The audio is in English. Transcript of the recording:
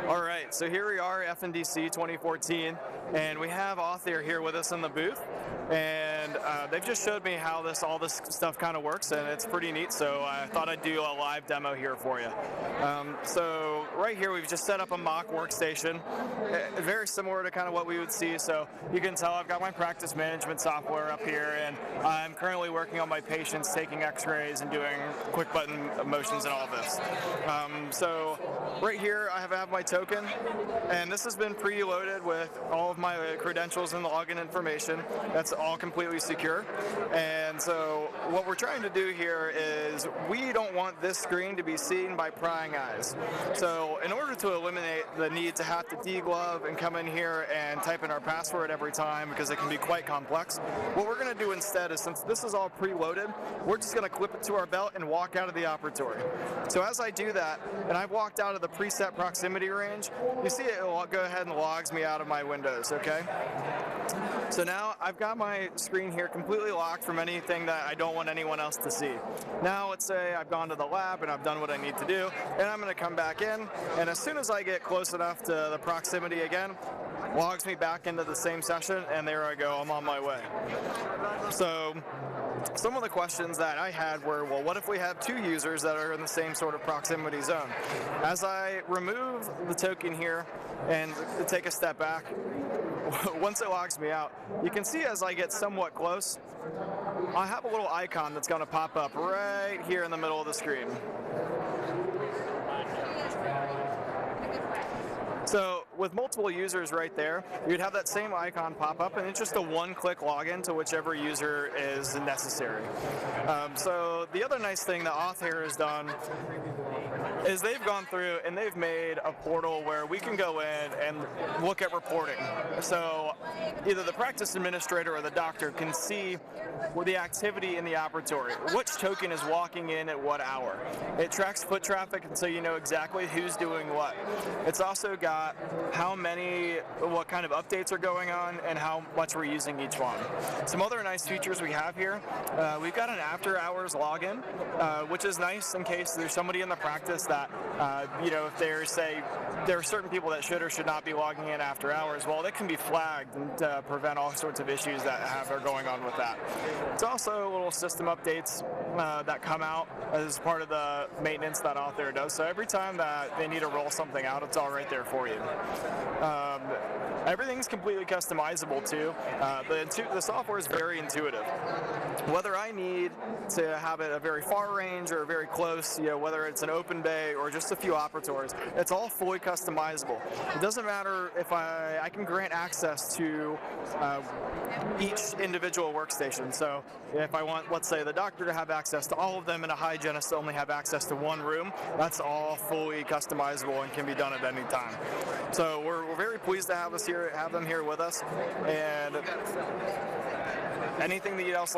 All right, so here we are, FNDC 2014, and we have AuthAir here with us in the booth, and they've just showed me how all this stuff kind of works, and it's pretty neat, so I thought I'd do a live demo here for you. So right here we've just set up a mock workstation, very similar to kind of what we would see, so you can tell I've got my practice management software up here, and I'm currently working on my patients, taking x-rays and doing quick button motions and all of this. So right here I have my token, and this has been preloaded with all of my credentials and login information. That's all completely secure. And so what we're trying to do here is we don't want this screen to be seen by prying eyes. So in order to eliminate the need to have to deglove and come in here and type in our password every time, because it can be quite complex, what we're going to do instead is, since this is all preloaded, we're just going to clip it to our belt and walk out of the operatory. So as I do that, and I've walked out of the preset proximity range, you see it will go ahead and logs me out of my windows, okay? So now I've got my screen here completely locked from anything that I don't want anyone else to see. Now let's say I've gone to the lab and I've done what I need to do, and I'm going to come back in, and as soon as I get close enough to the proximity again, logs me back into the same session, and there I go, I'm on my way. So some of the questions that I had were, well, what if we have two users that are in the same sort of proximity zone? As I remove the token here and take a step back, once it logs me out, you can see as I get somewhat close, I have a little icon that's going to pop up right here in the middle of the screen. So with multiple users right there, you'd have that same icon pop up, and it's just a one-click login to whichever user is necessary. So the other nice thing that AuthAir has done is they've gone through and they've made a portal where we can go in and look at reporting. So either the practice administrator or the doctor can see the activity in the operatory, which token is walking in at what hour. It tracks foot traffic, and so you know exactly who's doing what. It's also got what kind of updates are going on and how much we're using each one. Some other nice features we have here, we've got an after hours login, which is nice in case there's somebody in the practice that, if there are certain people that should or should not be logging in after hours, well, that can be flagged and prevent all sorts of issues that are going on with that. It's also little system updates that come out as part of the maintenance that AuthAir does. So every time that they need to roll something out, it's all right there for you. Everything's completely customizable too. The software is very intuitive. Whether I need to have it a very far range or very close, whether it's an open bay or just a few operators, it's all fully customizable. It doesn't matter if I can grant access to each individual workstation. So if I want, let's say, the doctor to have access to all of them and a hygienist to only have access to one room, that's all fully customizable and can be done at any time. So we're very pleased to have them here with us, and anything that else